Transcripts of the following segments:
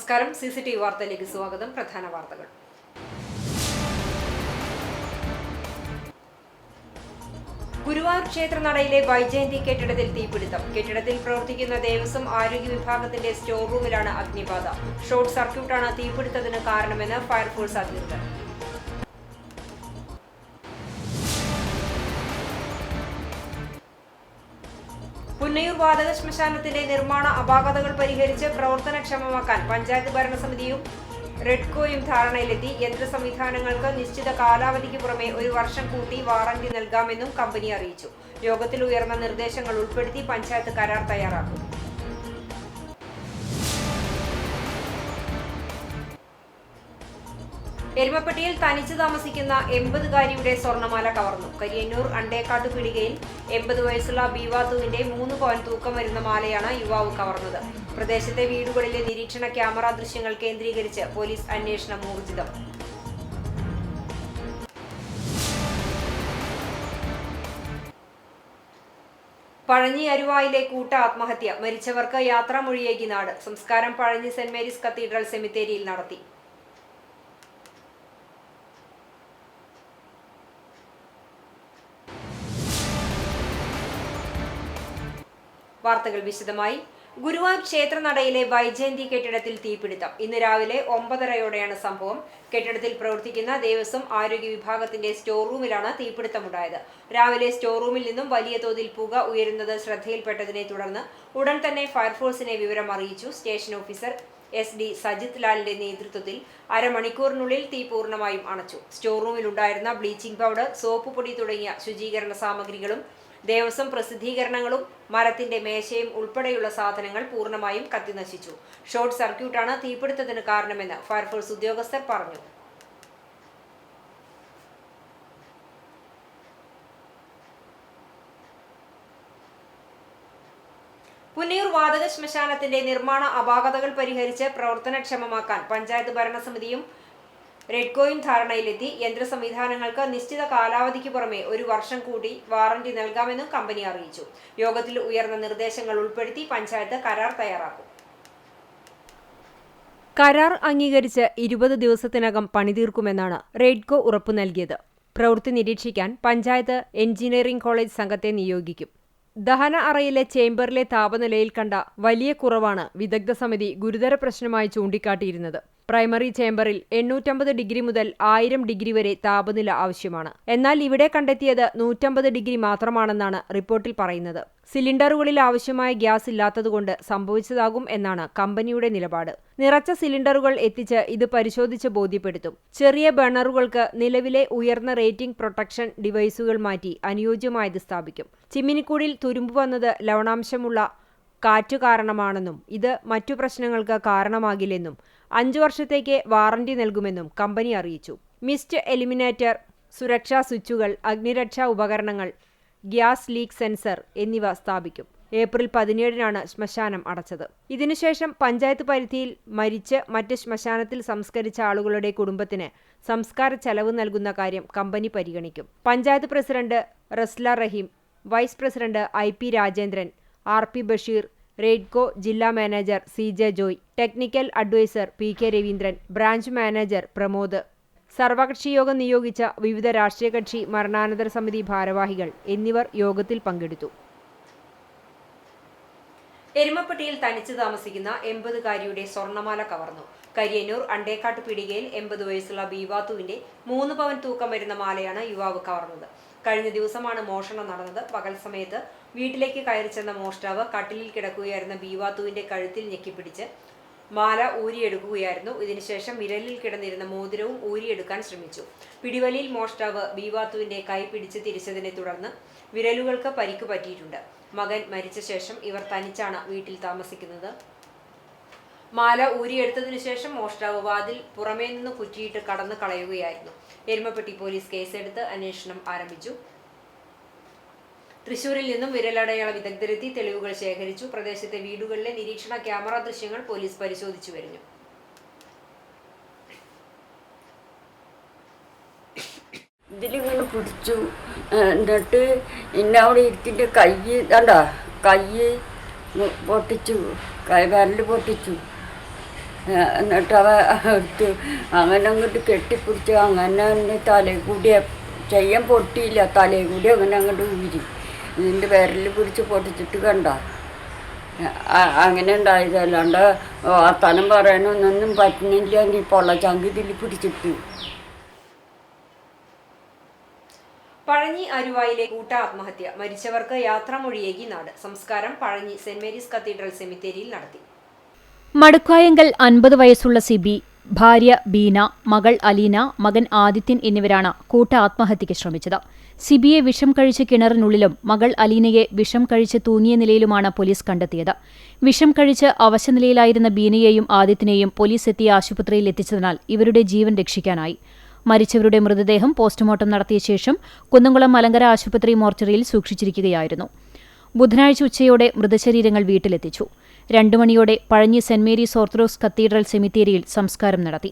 നമസ്കാരം. CCTV വാർത്തയിലേക്ക് സ്വാഗതം. പ്രധാന വാർത്തകൾ. ഗുരുവായൂർ ക്ഷേത്രനടയിലെ വൈജയന്തി കെട്ടിടത്തിൽ തീപിടുത്തം. കെട്ടിടത്തിൽ പ്രവർത്തിക്കുന്ന ദേവസ്വം ആരോഗ്യ വിഭാഗത്തിന്റെ സ്റ്റോർ റൂമിലാണ് അഗ്നിബാധ. ഷോർട്ട് സർക്യൂട്ടാണ് തീപിടുത്തത്തിന് കാരണമെന്ന് ഫയർഫോഴ്സ് അധികൃതർ. പുന്നയൂർ വാതക ശ്മശാനത്തിന്റെ നിർമ്മാണ അപാകതകൾ പരിഹരിച്ച് പ്രവർത്തനക്ഷമമാക്കാൻ പഞ്ചായത്ത് ഭരണസമിതിയും റെഡ്കോയും ധാരണയിലെത്തി. യന്ത്ര സംവിധാനങ്ങൾക്ക് നിശ്ചിത കാലാവധിക്ക് പുറമെ 1 വർഷം കൂട്ടി വാറന്റി നൽകാമെന്നും കമ്പനി അറിയിച്ചു. യോഗത്തിൽ ഉയർന്ന നിർദ്ദേശങ്ങൾ ഉൾപ്പെടുത്തി പഞ്ചായത്ത് കരാർ തയ്യാറാക്കും. എരുമപ്പെട്ടിയിൽ തനിച്ചു താമസിക്കുന്ന 80-കാരിയുടെ സ്വർണ്ണമാല കവർന്നു. കരിയന്നൂർ അണ്ടേക്കാട്ടു പിടികയിൽ 80 വയസ്സുള്ള ബീവാത്തുവിന്റെ 3 പവൻ തൂക്കം വരുന്ന മാലയാണ് യുവാവ് കവർന്നത്. പ്രദേശത്തെ വീടുകളിലെ നിരീക്ഷണ ക്യാമറ ദൃശ്യങ്ങൾ കേന്ദ്രീകരിച്ച് പോലീസ് അന്വേഷണം ഊർജിതം. പഴഞ്ഞി അരുവായിലെ കൂട്ട ആത്മഹത്യ. മരിച്ചവർക്ക് യാത്രാമൊഴിയേകി നാട്. സംസ്കാരം പഴഞ്ഞി സെന്റ് മേരീസ് കത്തീഡ്രൽ സെമിത്തേരിയിൽ നടത്തി. വാർത്തകൾ വിശദമായി. ഗുരുവായൂർ ക്ഷേത്രനടയിലെ വൈജയന്തി കെട്ടിടത്തിൽ തീപിടുത്തം. ഇന്ന് രാവിലെ 9:30യോടെയാണ് സംഭവം. കെട്ടിടത്തിൽ പ്രവർത്തിക്കുന്ന ദേവസ്വം ആരോഗ്യ വിഭാഗത്തിന്റെ സ്റ്റോർ റൂമിലാണ് തീപിടുത്തമുണ്ടായത്. രാവിലെ സ്റ്റോർ റൂമിൽ നിന്നും വലിയ തോതിൽ പുക ഉയരുന്നത് ശ്രദ്ധയിൽപ്പെട്ടതിനെ തുടർന്ന് ഉടൻ തന്നെ ഫയർഫോഴ്സിനെ വിവരം അറിയിച്ചു. സ്റ്റേഷൻ ഓഫീസർ SD സജിത് ലാലിന്റെ നേതൃത്വത്തിൽ അരമണിക്കൂറിനുള്ളിൽ തീ പൂർണ്ണമായും അണച്ചു. സ്റ്റോർ റൂമിലുണ്ടായിരുന്ന ബ്ലീച്ചിംഗ് പൗഡർ, സോപ്പ് പൊടി തുടങ്ങിയ ശുചീകരണ സാമഗ്രികളും ദേവസ്വം പ്രസിദ്ധീകരണങ്ങളും മരത്തിന്റെ മേശയും ഉൾപ്പെടെയുള്ള സാധനങ്ങൾ പൂർണ്ണമായും കത്തിനശിച്ചു. ഷോർട്ട് സർക്യൂട്ടാണ് തീപിടുത്തത്തിന് കാരണമെന്ന് ഫയർഫോഴ്സ് ഉദ്യോഗസ്ഥർ പറഞ്ഞു. പുന്നയൂർ വാതക ശ്മശാനത്തിന്റെ നിർമ്മാണ അപാകതകൾ പരിഹരിച്ച് പ്രവർത്തനക്ഷമമാക്കാൻ പഞ്ചായത്ത് ഭരണസമിതിയും റെഡ്കോയും ധാരണയിലെത്തി. യന്ത്ര സംവിധാനങ്ങൾക്ക് നിശ്ചിത കാലാവധിക്ക് പുറമെ 1 വർഷം കൂടി വാറന്റി നൽകാമെന്നും കമ്പനി അറിയിച്ചു. യോഗത്തിൽ ഉയർന്ന നിർദ്ദേശങ്ങൾ ഉൾപ്പെടുത്തി പഞ്ചായത്ത് കരാർ തയ്യാറാക്കും. കരാർ അംഗീകരിച്ച് 20 ദിവസത്തിനകം പണി തീർക്കുമെന്നാണ് റെഡ്കോ ഉറപ്പു നൽകിയത്. പ്രവൃത്തി നിരീക്ഷിക്കാൻ പഞ്ചായത്ത് എഞ്ചിനീയറിംഗ് കോളേജ് സംഘത്തെ നിയോഗിക്കും. ദഹന അറയിലെ ചേംബറിലെ താപനിലയിൽ കണ്ട വലിയ കുറവാണ് വിദഗ്ധ സമിതി ഗുരുതര പ്രശ്നമായി ചൂണ്ടിക്കാട്ടിയിരുന്നത്. പ്രൈമറി ചേംബറിൽ 850 ഡിഗ്രി മുതൽ 1000 ഡിഗ്രി വരെ താപനില ആവശ്യമാണ്. എന്നാൽ ഇവിടെ കണ്ടെത്തിയത് 150 ഡിഗ്രി മാത്രമാണെന്നാണ് റിപ്പോർട്ടിൽ പറയുന്നത്. സിലിണ്ടറുകളിൽ ആവശ്യമായ ഗ്യാസ് ഇല്ലാത്തതുകൊണ്ട് സംഭവിച്ചതാകും എന്നാണ് കമ്പനിയുടെ നിലപാട്. നിറച്ച സിലിണ്ടറുകൾ എത്തിച്ച് ഇത് പരിശോധിച്ച് ബോധ്യപ്പെടുത്തും. ചെറിയ ബർണറുകൾക്ക് നിലവിലെ ഉയർന്ന റേറ്റിംഗ് പ്രൊട്ടക്ഷൻ ഡിവൈസുകൾ മാറ്റി അനുയോജ്യമായത് സ്ഥാപിക്കും. ചിമ്മിനിക്കൂടിൽ തുരുമ്പ് വന്നത് ലവണാംശമുള്ള കാറ്റ് കാരണമാണെന്നും ഇത് മറ്റു പ്രശ്നങ്ങൾക്ക് കാരണമാകില്ലെന്നും 5 വർഷത്തേക്ക് വാറന്റി നൽകുമെന്നും കമ്പനി അറിയിച്ചു. മിസ്റ്റ് എലിമിനേറ്റർ, സുരക്ഷാ സ്വിച്ചുകൾ, അഗ്നിരക്ഷാ ഉപകരണങ്ങൾ, ഗ്യാസ് ലീക്ക് സെൻസർ എന്നിവ സ്ഥാപിക്കും. ഏപ്രിൽ 17-നാണ് ശ്മശാനം അടച്ചത്. ഇതിനുശേഷം പഞ്ചായത്ത് പരിധിയിൽ മരിച്ച് മറ്റ് ശ്മശാനത്തിൽ സംസ്കരിച്ച ആളുകളുടെ കുടുംബത്തിന് സംസ്കാര ചെലവ് നൽകുന്ന കാര്യം കമ്പനി പരിഗണിക്കും. Panchayat president Rasla Raheem, vice president IP Rajendran, RP Basheer, Redco ജില്ലാ manager CJ Joy, technical adviser PK Raveendran, branch manager Pramod, സർവകക്ഷിയോഗം നിയോഗിച്ച വിവിധ രാഷ്ട്രീയ കക്ഷി മരണാനന്തര സമിതി ഭാരവാഹികൾ എന്നിവർ യോഗത്തിൽ പങ്കെടുത്തു. എരുമപ്പെട്ടിയിൽ തനിച്ചു താമസിക്കുന്ന 80-കാരിയുടെ സ്വർണ്ണമാല കവർന്നു. കരിയന്നൂർ അണ്ടേക്കാട്ടു പിടികയിൽ 80 വയസ്സുള്ള ബീവാത്തുവിന്റെ 3 പവൻ തൂക്കം വരുന്ന മാലയാണ് യുവാവ് കവർന്നത്. കഴിഞ്ഞ ദിവസമാണ് മോഷണം നടന്നത്. പകൽ സമയത്ത് വീട്ടിലേക്ക് കയറി ചെന്ന മോഷ്ടാവ് കട്ടിലിൽ കിടക്കുകയായിരുന്ന ബീവാത്തുവിന്റെ കഴുത്തിൽ ഞെക്കിപ്പിടിച്ച് മാല ഊരിയെടുക്കുകയായിരുന്നു. ഇതിനുശേഷം വിരലിൽ കിടന്നിരുന്ന മോതിരവും ഊരിയെടുക്കാൻ ശ്രമിച്ചു. പിടിവലിയിൽ മോഷ്ടാവ് ബീവാത്തുവിന്റെ കൈ പിടിച്ച് തിരിച്ചതിനെ തുടർന്ന് വിരലുകൾക്ക് പരിക്ക് പറ്റിയിട്ടുണ്ട്. മകൻ മരിച്ച ശേഷം ഇവർ തനിച്ചാണ് വീട്ടിൽ താമസിക്കുന്നത്. മാല ഊരിയെടുത്തതിനു ശേഷം മോഷ്ടാവ് വാതിൽ പുറമേ നിന്ന് കുറ്റിയിട്ട് കടന്നു കളയുകയായിരുന്നു. എരുമപ്പെട്ടി പോലീസ് കേസെടുത്ത് അന്വേഷണം ആരംഭിച്ചു. തൃശൂരിൽ നിന്നും വിരലടയാള വിദഗ്ധരെത്തി തെളിവുകൾ ശേഖരിച്ചു. പ്രദേശത്തെ വീടുകളിലെ നിരീക്ഷണ ക്യാമറ ദൃശ്യങ്ങൾ പോലീസ് പരിശോധിച്ചു വരുന്നു. ഇതിലിങ്ങനെ പിടിച്ചു. എന്നിട്ട് എന്നെ അവിടെ ഇരുത്തിൻ്റെ കൈ കണ്ട കൈ പൊട്ടിച്ചു, വിരൽ പൊട്ടിച്ചു. എന്നിട്ട് അവ എടുത്ത് അങ്ങനെ അങ്ങോട്ട് കെട്ടിപ്പിടിച്ച് അങ്ങനെ തന്നെ തലയിൽ കൂടി ചെയ്യാൻ പൊട്ടിയില്ല, തലയിൽ കൂടി അങ്ങനെ അങ്ങോട്ട് ഊരി ഇതിൻ്റെ വിരൽ പിടിച്ച് പൊട്ടിച്ചിട്ട് കണ്ട അങ്ങനെ ഉണ്ടായത്. അല്ലാണ്ട് വർത്താനം പറയാനൊന്നും പറ്റുന്നില്ല, നീ പൊള്ളച്ചങ്ക് ഇതിൽ പിടിച്ചിട്ട്. പഴഞ്ഞി അരുവായിലെ കൂട്ട ആത്മഹത്യ, മരിച്ചവർക്ക് യാത്രാമൊഴിയേകി നാട്. സംസ്കാരം പഴഞ്ഞി സെന്റ് മേരീസ് കത്തീഡ്രൽ സെമിത്തേരിയിൽ നടത്തി. മടുക്കായങ്കൽ 50 വയസ്സുള്ള സിബി, ഭാര്യ ബീന, മകൾ അലീന, മകൻ ആദിത്യൻ എന്നിവരാണ് കൂട്ട ആത്മഹത്യയ്ക്ക് ശ്രമിച്ചത്. സിബിയെ വിഷം കഴിച്ച് കിണറിനുള്ളിലും മകൾ അലീനയെ വിഷം കഴിച്ച് തൂങ്ങിയ നിലയിലുമാണ് പോലീസ് കണ്ടെത്തിയത്. വിഷം കഴിച്ച് അവശനിലയിലായിരുന്ന ബീനയെയും ആദിത്യനെയും പോലീസ് എത്തിയ ആശുപത്രിയിൽ എത്തിച്ചതിനാൽ ഇവരുടെ ജീവൻ രക്ഷിക്കാനായി. മരിച്ചവരുടെ മൃതദേഹം പോസ്റ്റ്മോർട്ടം നടത്തിയ ശേഷം കുന്നംകുളം മലങ്കര ആശുപത്രി മോർച്ചറിയിൽ സൂക്ഷിച്ചിരിക്കുകയായിരുന്നു. ബുധനാഴ്ച ഉച്ചയോടെ മൃതശരീരങ്ങൾ വീട്ടിലെത്തിച്ചു. 2 മണിയോടെ Pazhanji saint Mary's orthodox cathedral സെമിത്തേരിയിൽ സംസ്കാരം നടത്തി.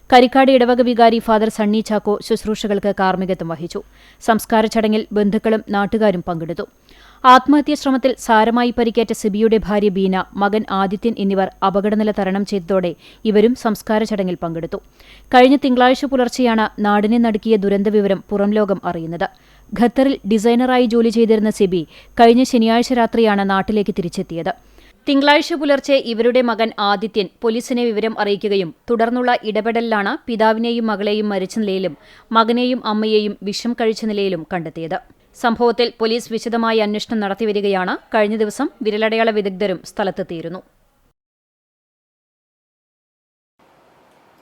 കരിക്കാട് ഇടവക വികാരി ഫാദർ സണ്ണി ചാക്കോ ശുശ്രൂഷകൾക്ക് കാർമ്മികത്വം വഹിച്ചു. സംസ്കാര ചടങ്ങിൽ ബന്ധുക്കളും നാട്ടുകാരും പങ്കെടുത്തു. ആത്മഹത്യാ ശ്രമത്തിൽ സാരമായി പരിക്കേറ്റ സിബിയുടെ ഭാര്യ ബീന, മകൻ ആദിത്യൻ എന്നിവർ അപകടനില തരണം ചെയ്തതോടെ ഇവരും സംസ്കാര ചടങ്ങിൽ പങ്കെടുത്തു. കഴിഞ്ഞ തിങ്കളാഴ്ച പുലർച്ചെയാണ് നാടിനെ നടുക്കിയ ദുരന്തവിവരം പുറംലോകം അറിയുന്നത്. ഖത്തറിൽ ഡിസൈനറായി ജോലി ചെയ്തിരുന്ന സിബി കഴിഞ്ഞ ശനിയാഴ്ച രാത്രിയാണ് നാട്ടിലേക്ക് തിരിച്ചെത്തിയത്. തിങ്കളാഴ്ച പുലർച്ചെ ഇവരുടെ മകൻ ആദിത്യൻ പോലീസിനെ വിവരം അറിയിക്കുകയും തുടർന്നുള്ള ഇടപെടലിലാണ് പിതാവിനെയും മകളെയും മരിച്ച നിലയിലും മകനെയും അമ്മയെയും വിഷം കഴിച്ച നിലയിലും കണ്ടെത്തിയത്. സംഭവത്തിൽ പോലീസ് വിശദമായ അന്വേഷണം നടത്തിവരികയാണ്. കഴിഞ്ഞ ദിവസം വിരലടയാള വിദഗ്ധരും സ്ഥലത്തെത്തിയിരുന്നു.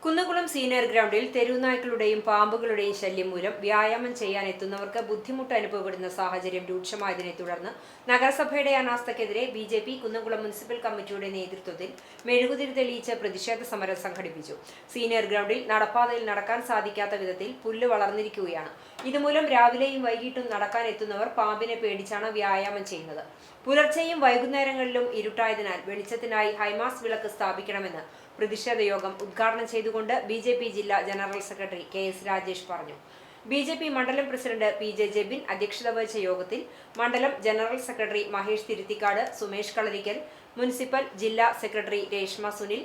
കുന്നംകുളം സീനിയർ ഗ്രൗണ്ടിൽ തെരുവുനായ്ക്കളുടെയും പാമ്പുകളുടെയും ശല്യം മൂലം വ്യായാമം ചെയ്യാൻ എത്തുന്നവർക്ക് ബുദ്ധിമുട്ട് അനുഭവപ്പെടുന്ന സാഹചര്യം രൂക്ഷമായതിനെ തുടർന്ന് നഗരസഭയുടെ അനാസ്ഥയ്ക്കെതിരെ BJP കുന്നംകുളം മുനിസിപ്പൽ കമ്മിറ്റിയുടെ നേതൃത്വത്തിൽ മെഴുകുതിരി തെളിയിച്ച് പ്രതിഷേധ സമരം സംഘടിപ്പിച്ചു. സീനിയർ ഗ്രൗണ്ടിൽ നടപ്പാതയിൽ നടക്കാൻ സാധിക്കാത്ത വിധത്തിൽ പുല്ല് വളർന്നിരിക്കുകയാണ്. ഇതുമൂലം രാവിലെയും വൈകിട്ടും നടക്കാൻ എത്തുന്നവർ പാമ്പിനെ പേടിച്ചാണ് വ്യായാമം ചെയ്യുന്നത്. പുലർച്ചെയും വൈകുന്നേരങ്ങളിലും ഇരുട്ടായതിനാൽ വെളിച്ചത്തിനായി ഹൈമാസ് വിളക്ക് സ്ഥാപിക്കണമെന്ന് പ്രതിഷേധ യോഗം ഉദ്ഘാടനം ചെയ്തുകൊണ്ട് BJP ജില്ലാ ജനറൽ സെക്രട്ടറി KS രാജേഷ് പറഞ്ഞു. BJP മണ്ഡലം പ്രസിഡന്റ് PJ ജെബിൻ അധ്യക്ഷത വഹിച്ച യോഗത്തിൽ മണ്ഡലം ജനറൽ സെക്രട്ടറി മഹേഷ് തിരുത്തിക്കാട്, സുമേഷ് കളരിക്കൽ, മുനിസിപ്പൽ ജില്ലാ സെക്രട്ടറി രേഷ്മ സുനിൽ,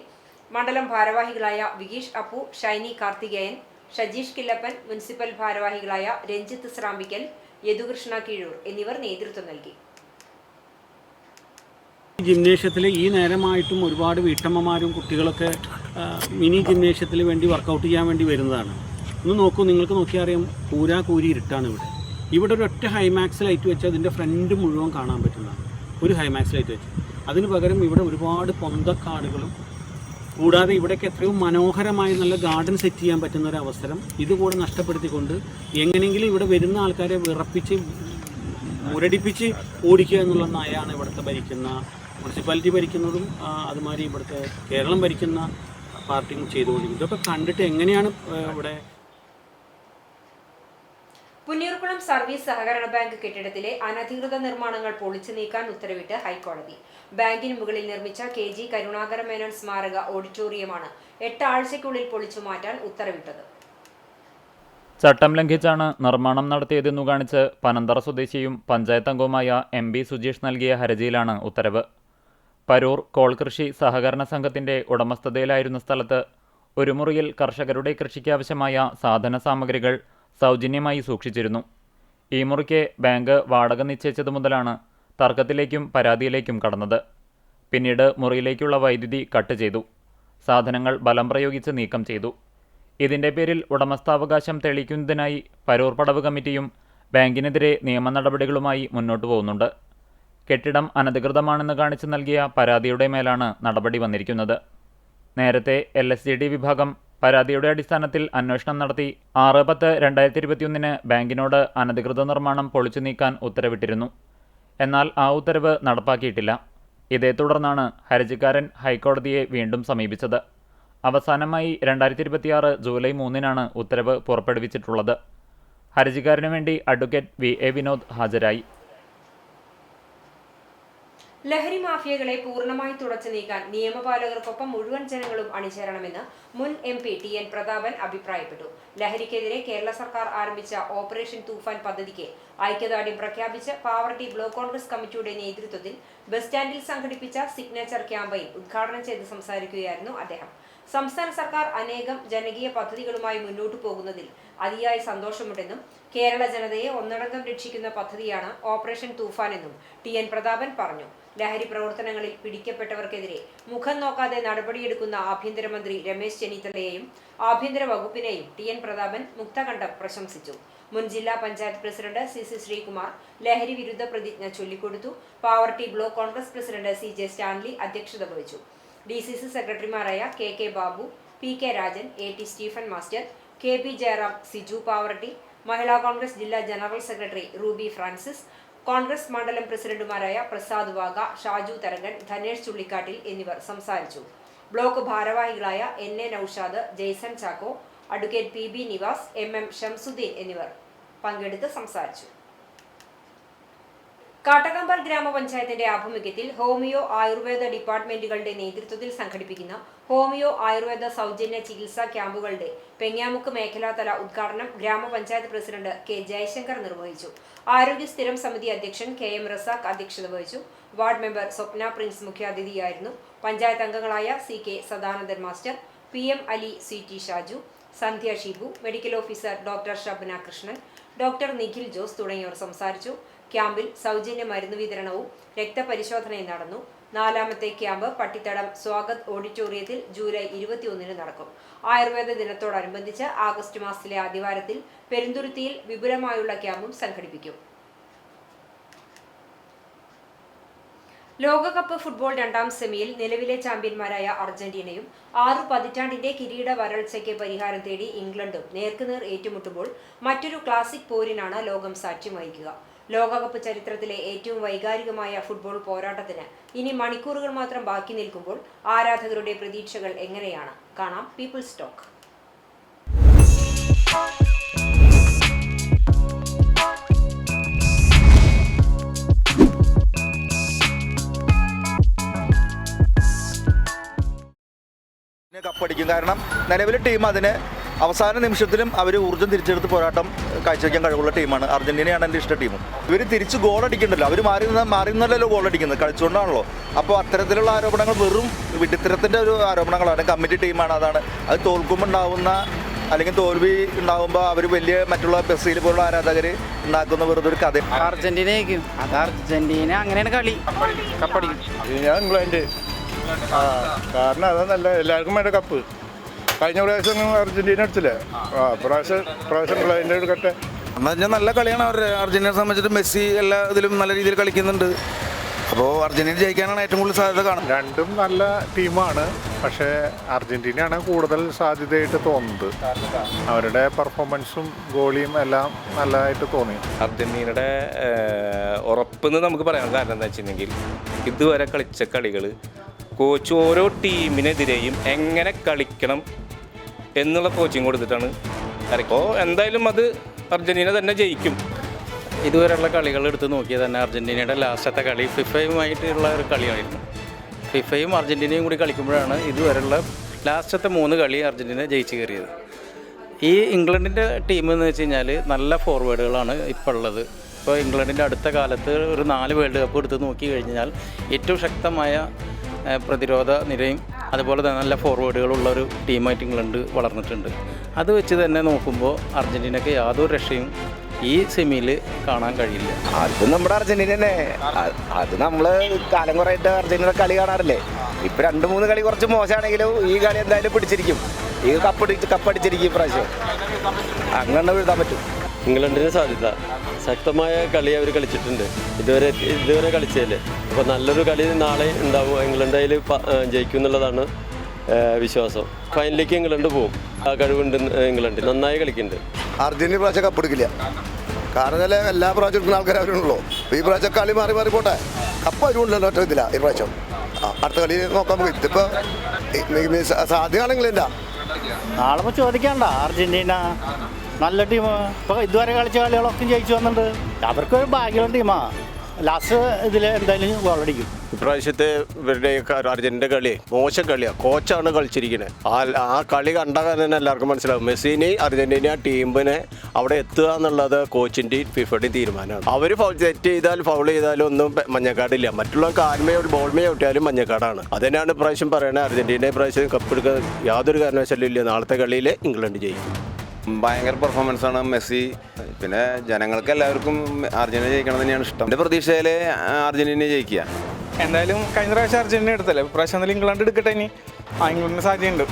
മണ്ഡലം ഭാരവാഹികളായ വിഗീഷ് അപ്പു, ഷൈനി കാർത്തികേയൻ, ഷജീഷ് കില്ലപ്പൻ, മുനിസിപ്പൽ ഭാരവാഹികളായ രഞ്ജിത്ത് സ്രാമ്പിക്കൽ, യദുകൃഷ്ണ കീഴൂർ എന്നിവർ നേതൃത്വം നൽകി. ജിംനേഷ്യത്തിൽ ഈ നേരമായിട്ടും ഒരുപാട് വീട്ടമ്മമാരും കുട്ടികളൊക്കെ മിനി ജിംനേഷ്യത്തിൽ വേണ്ടി വർക്കൗട്ട് ചെയ്യാൻ വേണ്ടി വരുന്നതാണ്. ഒന്ന് നോക്കൂ, നിങ്ങൾക്ക് നോക്കിയാൽ അറിയാം, കൂരി ഇരുട്ടാണ് ഇവിടെ ഒരൊറ്റ ഹൈമാക്സ് ലൈറ്റ് വെച്ച് അതിൻ്റെ ഫ്രണ്ട് മുഴുവൻ കാണാൻ പറ്റുന്നതാണ്. ഒരു ഹൈമാക്സ് ലൈറ്റ് വെച്ച് അതിന് പകരം ഇവിടെ ഒരുപാട് പൊന്തക്കാടുകളും കൂടാതെ ഇവിടേക്ക് എത്രയോ മനോഹരമായി നല്ല ഗാർഡൻ സെറ്റ് ചെയ്യാൻ പറ്റുന്ന ഒരു അവസരം ഇതുകൂടെ നഷ്ടപ്പെടുത്തിക്കൊണ്ട് എങ്ങനെയെങ്കിലും ഇവിടെ വരുന്ന ആൾക്കാരെ വിറപ്പിച്ച് മുരടിപ്പിച്ച് ഓടിക്കുക എന്നുള്ള നയമാണ് ഇവിടുത്തെ ഭരിക്കുന്ന മുനിസിപ്പാലിറ്റി ഭരിക്കുന്നതും അതുമാതിരി ഇവിടുത്തെ കേരളം ഭരിക്കുന്ന പാർട്ടിയും ചെയ്തുകൊണ്ടിരിക്കുന്നത്. ഇതൊക്കെ കണ്ടിട്ട് എങ്ങനെയാണ് ഇവിടെ പുന്നയൂർകുളം സർവീസ് സഹകരണ ബാങ്ക് കെട്ടിടത്തിലെ അനധികൃത നിർമ്മാണങ്ങൾ പൊളിച്ചു നീക്കാൻ ഉത്തരവിട്ട് ഹൈക്കോടതി. ബാങ്കിന് മുകളിൽ നിർമ്മിച്ച KG കരുണാകര മേനോൻ സ്മാരക ഓഡിറ്റോറിയമാണ് 8 ആഴ്ചയ്ക്കുള്ളിൽ പൊളിച്ചു മാറ്റാൻ ഉത്തരവിട്ടത്. ചട്ടം ലംഘിച്ചാണ് നിർമ്മാണം നടത്തിയതെന്നു കാണിച്ച് പനന്തറ സ്വദേശിയും പഞ്ചായത്ത് അംഗവുമായ MB സുജീഷ് നൽകിയ ഹർജിയിലാണ് ഉത്തരവ്. പരൂർ കോൾകൃഷി സഹകരണ സംഘത്തിന്റെ ഉടമസ്ഥതയിലായിരുന്ന സ്ഥലത്ത് ഒരു മുറിയിൽ കർഷകരുടെ കൃഷിക്കാവശ്യമായ സാധന സാമഗ്രികൾ സൗജന്യമായി സൂക്ഷിച്ചിരുന്നു. ഈ മുറിക്ക് ബാങ്ക് വാടക നിശ്ചയിച്ചതു മുതലാണ് തർക്കത്തിലേക്കും പരാതിയിലേക്കും കടന്നത്. പിന്നീട് മുറിയിലേക്കുള്ള വൈദ്യുതി കട്ട് ചെയ്തു. സാധനങ്ങൾ ബലം പ്രയോഗിച്ച് നീക്കം ചെയ്തു. ഇതിന്റെ പേരിൽ ഉടമസ്ഥാവകാശം തെളിയിക്കുന്നതിനായി പരൂർ പടവ് കമ്മിറ്റിയും ബാങ്കിനെതിരെ നിയമ നടപടികളുമായി മുന്നോട്ടു പോകുന്നുണ്ട്. കെട്ടിടം അനധികൃതമാണെന്ന് കാണിച്ച് നൽകിയ പരാതിയുടെ മേലാണ് നടപടി വന്നിരിക്കുന്നത്. നേരത്തെ LSGD വിഭാഗം പരാതിയുടെ അടിസ്ഥാനത്തിൽ അന്വേഷണം നടത്തി 6/10/2021 ബാങ്കിനോട് അനധികൃത നിർമ്മാണം പൊളിച്ചു നീക്കാൻ ഉത്തരവിട്ടിരുന്നു. എന്നാൽ ആ ഉത്തരവ് നടപ്പാക്കിയിട്ടില്ല. ഇതേ തുടർന്നാണ് ഹർജിക്കാരൻ ഹൈക്കോടതിയെ വീണ്ടും സമീപിച്ചത്. അവസാനമായി 2026 ജൂലൈ 3 ഉത്തരവ് പുറപ്പെടുവിച്ചിട്ടുള്ളത്. ഹർജിക്കാരനു വേണ്ടി അഡ്വക്കേറ്റ് VA വിനോദ് ഹാജരായി. ലഹരി മാഫിയകളെ പൂർണ്ണമായി തുടച്ചു നീക്കാൻ നിയമപാലകർക്കൊപ്പം മുഴുവൻ ജനങ്ങളും അണിചേരണമെന്ന് മുൻ MP TN പ്രതാപൻ അഭിപ്രായപ്പെട്ടു. ലഹരിക്കെതിരെ കേരള സർക്കാർ ആരംഭിച്ച ഓപ്പറേഷൻ തൂഫാൻ പദ്ധതിക്ക് ഐക്യദാർഢ്യം പ്രഖ്യാപിച്ച് പാവർട്ടി ബ്ലോക്ക് കോൺഗ്രസ് കമ്മിറ്റിയുടെ നേതൃത്വത്തിൽ ബസ് സ്റ്റാൻഡിൽ സംഘടിപ്പിച്ച സിഗ്നേച്ചർ ക്യാമ്പയിൻ ഉദ്ഘാടനം ചെയ്ത് സംസാരിക്കുകയായിരുന്നു അദ്ദേഹം. സംസ്ഥാന സർക്കാർ അനേകം ജനകീയ പദ്ധതികളുമായി മുന്നോട്ടു പോകുന്നതിൽ അതിയായ സന്തോഷമുണ്ടെന്നും കേരള ജനതയെ ഒന്നടങ്കം രക്ഷിക്കുന്ന പദ്ധതിയാണ് ഓപ്പറേഷൻ തൂഫാൻ എന്നും ടി.എൻ. പ്രതാപൻ പറഞ്ഞു. ലഹരി പ്രവർത്തനങ്ങളിൽ പിടിക്കപ്പെട്ടവർക്കെതിരെ മുഖം നോക്കാതെ നടപടിയെടുക്കുന്ന ആഭ്യന്തരമന്ത്രി രമേശ് ചെന്നിത്തലയെയും ആഭ്യന്തര വകുപ്പിനെയും ടി.എൻ. പ്രതാപൻ മുക്തകണ്ഠം പ്രശംസിച്ചു. മുൻ ജില്ലാ പഞ്ചായത്ത് പ്രസിഡന്റ് സി ശ്രീകുമാർ ലഹരി വിരുദ്ധ പ്രതിജ്ഞ ചൊല്ലിക്കൊടുത്തു. Pavaratty block Congress president CJ Stanley അധ്യക്ഷത വഹിച്ചു. DCC സെക്രട്ടറിമാരായ K Babu, PK Rajan, AT Stephen master, KP Jayaram, Siju Pavaratty, Mahila Congress ജില്ലാ ജനറൽ സെക്രട്ടറി റൂബി ഫ്രാൻസിസ്, കോൺഗ്രസ് മണ്ഡലം പ്രസിഡന്റുമാരായ പ്രസാദ് വാഗ, ഷാജു തരകൻ, ധനേഷ് ചുള്ളിക്കാട്ടിൽ എന്നിവർ സംസാരിച്ചു. ബ്ലോക്ക് ഭാരവാഹികളായ NA Naushad, Jaison Chacko, advocate PB Nivas, MM Shamsuddin എന്നിവർ പങ്കെടുത്ത് സംസാരിച്ചു. കാട്ടകമ്പൽ ഗ്രാമപഞ്ചായത്തിന്റെ ആഭിമുഖ്യത്തിൽ ഹോമിയോ ആയുർവേദ ഡിപ്പാർട്ട്മെന്റുകളുടെ നേതൃത്വത്തിൽ സംഘടിപ്പിക്കുന്ന ഹോമിയോ ആയുർവേദ സൗജന്യ ചികിത്സാ ക്യാമ്പുകളുടെ പെങ്ങാമുക്ക് മേഖലാതല ഉദ്ഘാടനം ഗ്രാമപഞ്ചായത്ത് പ്രസിഡന്റ് K. ജയശങ്കർ നിർവഹിച്ചു. ആരോഗ്യ സ്ഥിരം സമിതി അധ്യക്ഷൻ KM റസാഖ് അധ്യക്ഷത വഹിച്ചു. വാർഡ് മെമ്പർ സ്വപ്ന പ്രിൻസ് മുഖ്യാതിഥിയായിരുന്നു. പഞ്ചായത്ത് അംഗങ്ങളായ CK Sadanandan master, PM Ali, CT Shaju, Sandhya Shibu, medical officer doctor Shabna Krishnan, doctor Nikhil Jose തുടങ്ങിയവർ സംസാരിച്ചു. ക്യാമ്പിൽ സൗജന്യ മരുന്ന് വിതരണവും രക്തപരിശോധനയും നടന്നു. 4ാമത്തെ ക്യാമ്പ് പട്ടിത്തടം സ്വാഗത് ഓഡിറ്റോറിയത്തിൽ ജൂലൈ 21 നടക്കും. ആയുർവേദ ദിനത്തോടനുബന്ധിച്ച് ആഗസ്റ്റ് മാസത്തിലെ ആദ്യവാരത്തിൽ പെരുന്തുരുത്തിയിൽ വിപുലമായുള്ള ക്യാമ്പും സംഘടിപ്പിക്കും. ലോകകപ്പ് ഫുട്ബോൾ 2ാം സെമിയിൽ നിലവിലെ ചാമ്പ്യന്മാരായ അർജന്റീനയും 6 പതിറ്റാണ്ടിന്റെ കിരീട വരൾച്ചയ്ക്ക് പരിഹാരം തേടി ഇംഗ്ലണ്ടും നേർക്കുനേർ ഏറ്റുമുട്ടുമ്പോൾ മറ്റൊരു ക്ലാസിക് പോരിനാണ് ലോകം സാക്ഷ്യം വഹിക്കുക. ലോകകപ്പ് ചരിത്രത്തിലെ ഏറ്റവും വൈകാരികമായ ഫുട്ബോൾ പോരാട്ടത്തിന് ഇനി മണിക്കൂറുകൾ മാത്രം ബാക്കി നിൽക്കുമ്പോൾ ആരാധകരുടെ പ്രതീക്ഷകൾ എങ്ങനെയാണ്? കാണാം പീപ്പിൾസ് ടോക്ക്. കപ്പടിക്കും. കാരണം നിലവിലെ ടീം അതിന് അവസാന നിമിഷത്തിലും അവർ ഊർജ്ജം തിരിച്ചെടുത്ത് പോരാട്ടം കാഴ്ചവെക്കാൻ കഴിവുള്ള ടീമാണ്. അർജന്റീനയാണ് എൻ്റെ ഇഷ്ട ടീമും. ഇവർ തിരിച്ച് ഗോൾ അടിക്കണ്ടല്ലോ, അവർ മാറി നിന്നല്ലോ ഗോൾ അടിക്കുന്നത്, കളിച്ചുകൊണ്ടാണല്ലോ. അപ്പോൾ അത്തരത്തിലുള്ള ആരോപണങ്ങൾ വെറും വിഡിത്തരത്തിൻ്റെ ഒരു ആരോപണങ്ങളാണ്. കമ്മിറ്റി ടീമാണ്, അതാണ് അത് തോൽക്കുമ്പോൾ ഉണ്ടാവുന്ന അല്ലെങ്കിൽ തോൽവി ഉണ്ടാകുമ്പോൾ അവർ വലിയ മറ്റുള്ള ബ്രസീൽ പോലുള്ള ആരാധകർ ഉണ്ടാക്കുന്ന വെറുതെ ഒരു കഥ. അർജന്റീനയ്ക്കും അത് അർജന്റീന അങ്ങനെയാണ് കളി, കപ്പടിക്കും. ഞാൻ ഇംഗ്ലണ്ട്, കാരണം അതാ നല്ല എല്ലാവർക്കും വേണ്ട കപ്പ്. കഴിഞ്ഞ പ്രാവശ്യം അർജന്റീന അടിച്ചില്ലേ, പ്രാവശ്യം ഇംഗ്ലണ്ട് എടുക്കട്ടെ. എന്ന് പറഞ്ഞാൽ നല്ല കളിയാണ് അവരുടെ. അർജന്റീനയെ സംബന്ധിച്ചിട്ട് മെസ്സി എല്ലാ ഇതിലും നല്ല രീതിയിൽ കളിക്കുന്നുണ്ട്. അപ്പോൾ അർജന്റീന ജയിക്കാനാണ് ഏറ്റവും കൂടുതൽ സാധ്യത കാണുന്നത്. രണ്ടും നല്ല ടീമാണ്, പക്ഷേ അർജന്റീനയാണ് കൂടുതൽ സാധ്യതയായിട്ട് തോന്നുന്നത്. അവരുടെ പെർഫോമൻസും ഗോളിയും എല്ലാം നല്ലതായിട്ട് തോന്നി. അർജന്റീനയുടെ ഉറപ്പെന്ന് നമുക്ക് പറയാൻ കാരണം എന്താ വെച്ചിട്ടുണ്ടെങ്കിൽ ഇതുവരെ കളിച്ച കളികൾ കോച്ച് ഓരോ ടീമിനെതിരെയും എങ്ങനെ കളിക്കണം എന്നുള്ള കോച്ചിങ് കൊടുത്തിട്ടാണ് കളിക്കുക. എന്തായാലും അത് അർജന്റീന തന്നെ ജയിക്കും. ഇതുവരെയുള്ള കളികൾ എടുത്ത് നോക്കിയാൽ തന്നെ അർജന്റീനയുടെ ലാസ്റ്റത്തെ കളി ഫിഫയുമായിട്ടുള്ള ഒരു കളിയായിരുന്നു. ഫിഫയും അർജന്റീനയും കൂടി കളിക്കുമ്പോഴാണ് ഇതുവരെയുള്ള ലാസ്റ്റത്തെ 3 കളി അർജന്റീന ജയിച്ച് കയറിയത്. ഈ ഇംഗ്ലണ്ടിൻ്റെ ടീം എന്ന് വെച്ച് കഴിഞ്ഞാൽ നല്ല ഫോർവേഡുകളാണ് ഇപ്പോൾ ഉള്ളത്. ഇപ്പോൾ ഇംഗ്ലണ്ടിൻ്റെ അടുത്ത കാലത്ത് ഒരു 4 വേൾഡ് കപ്പ് എടുത്ത് നോക്കി കഴിഞ്ഞാൽ ഏറ്റവും ശക്തമായ പ്രതിരോധ നിരയും അതുപോലെ തന്നെ നല്ല ഫോർവേഡുകളുള്ളൊരു ടീമായിട്ട് ഇംഗ്ലണ്ട് വളർന്നിട്ടുണ്ട്. അത് വെച്ച് തന്നെ നോക്കുമ്പോൾ അർജന്റീനയ്ക്ക് യാതൊരു രക്ഷയും ഈ സെമിയിൽ കാണാൻ കഴിയില്ല. അത് നമ്മുടെ അർജന്റീന തന്നെ. അത് നമ്മൾ കാലം കുറേയായിട്ട് അർജന്റീന കളി കാണാറില്ലേ. ഇപ്പം 2-3 കളി കുറച്ച് മോശമാണെങ്കിലും ഈ കളി എന്തായാലും പിടിച്ചിരിക്കും. ഈ കപ്പടിച്ചിരിക്കും ഇപ്രാവശ്യം. അങ്ങനെ എഴുതാൻ പറ്റും. ഇംഗ്ലണ്ടിന് സാധ്യത, ശക്തമായ കളി അവർ കളിച്ചിട്ടുണ്ട് ഇതുവരെ കളിച്ചതല്ലേ. അപ്പോൾ നല്ലൊരു കളി നാളെ ഉണ്ടാവും. ഇംഗ്ലണ്ട് അതിൽ ജയിക്കും എന്നുള്ളതാണ് വിശ്വാസം. ഫൈനലിലേക്ക് ഇംഗ്ലണ്ട് പോകും. ആ കഴിവുണ്ട് ഇംഗ്ലണ്ട്, നന്നായി കളിക്കുന്നുണ്ട്. അർജന്റീന പ്രാവശ്യം കപ്പെടുക്കില്ല. കാരണം എല്ലാ പ്രാവശ്യം എടുക്കുന്ന ആൾക്കാർ അവരുണ്ടല്ലോ. ഈ പ്രാവശ്യം കളി മാറി പോട്ടെ. കപ്പ് അവരുണ്ടല്ലോ ഒറ്റ ഇതില്ല ഈ പ്രാവശ്യം. അടുത്ത കളി നോക്കാൻ പോകും. ഇതിപ്പോൾ സാധ്യമാണെങ്കിൽ എന്താ നാളെ ചോദിക്കണ്ട. അർജന്റീന നല്ല ടീം. ഇപ്പോൾ ഇതുവരെ കളിച്ച കളികളൊക്കെ ജയിച്ചു വന്നിട്ടുണ്ട്. അവർക്കൊരു ഭാഗ്യമുള്ള ടീമാണ്. ലാസ്റ്റ് ഇതിൽ എന്തായാലും ഗോളടിക്കും. ഇപ്രാവശ്യത്തെ ഇവരുടെ അർജന്റീനയുടെ കളി മോശം കളിയാണ്. കോച്ചാണ് കളിച്ചിരിക്കുന്നത്. ആ കളി കണ്ടാൽ തന്നെ എല്ലാവർക്കും മനസ്സിലാവും. മെസ്സിനെ അർജന്റീന ടീമിനെ അവിടെ എത്തുക എന്നുള്ളത് കോച്ചിൻ്റെയും ഫിഫയുടെയും തീരുമാനമാണ്. അവർ തെറ്റ് ചെയ്താൽ ഫൗൾ ചെയ്താലും ഒന്നും മഞ്ഞക്കാടില്ല. മറ്റുള്ള കാൽമേ ബോൾമേ ഒട്ടിയാലും മഞ്ഞക്കാടാണ്. അതിനാണ് ഇപ്രാവശ്യം പറയുന്നത്. അർജന്റീന ഇപ്രാവശ്യം കപ്പെടുക്കാൻ യാതൊരു കാരണവശാലും ഇല്ല. നാളത്തെ കളിയിൽ ഇംഗ്ലണ്ട് ജയിക്കും. ഭയങ്കര പെർഫോമൻസാണ് മെസ്സി. പിന്നെ ജനങ്ങൾക്ക് എല്ലാവർക്കും അർജന്റീന ജയിക്കണം തന്നെയാണ് ഇഷ്ടം. എൻ്റെ പ്രതീക്ഷയിൽ അർജന്റീന ജയിക്കുക. എന്തായാലും കഴിഞ്ഞ പ്രാവശ്യം അർജന്റീന എടുത്തല്ലേ, പ്രാവശ്യം ഇംഗ്ലണ്ട് എടുക്കട്ടെ. ഇനി ഇംഗ്ലണ്ടിന് സാധ്യതയുണ്ട്.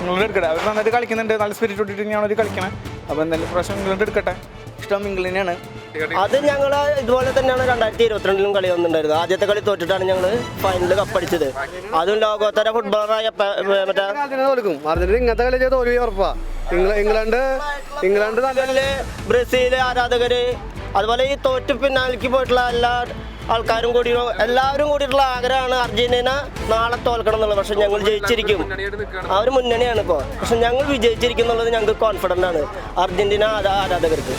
ഇംഗ്ലണ്ട് എടുക്കട്ടെ. അവർ നന്നായിട്ട് കളിക്കുന്നുണ്ട്. നല്ല സ്പിരിറ്റ് ഇട്ടിട്ട് തന്നെയാണ് അവർ കളിക്കണത്. അപ്പോൾ എന്തായാലും പ്രാവശ്യം ഇംഗ്ലണ്ട് എടുക്കട്ടെ. ഇഷ്ടം ഇംഗ്ലണ്ടിനാണ്. അത് ഞങ്ങൾ ഇതുപോലെ തന്നെയാണ് 2022 കളി വന്നിട്ടുണ്ടായിരുന്നത്. ആദ്യത്തെ കളി തോറ്റിട്ടാണ് ഞങ്ങൾ ഫൈനലിൽ കപ്പടിച്ചത്. അതും ലോകോത്തര ഫുട്ബോളറായ തോൽക്കും. അർജന്റീന ഇങ്ങനത്തെ കളി ചെയ്ത് തോൽവി ഉറപ്പാണ്. ഇംഗ്ലണ്ട് നല്ല ബ്രസീൽ ആരാധകര്, അതുപോലെ ഈ തോറ്റ് പിന്നാലേക്ക് പോയിട്ടുള്ള എല്ലാ ആൾക്കാരും കൂടി എല്ലാവരും കൂടിയിട്ടുള്ള ആഗ്രഹമാണ് അർജന്റീന നാളെ തോൽക്കണം എന്നുള്ളത്. പക്ഷെ ഞങ്ങൾ ജയിച്ചിരിക്കും. അവർ മുന്നണിയാണ് ഇപ്പോൾ. പക്ഷെ ഞങ്ങൾ വിജയിച്ചിരിക്കും എന്നുള്ളത് ഞങ്ങൾക്ക് കോൺഫിഡൻ്റ് ആണ് അർജന്റീന ആരാധകർക്ക്.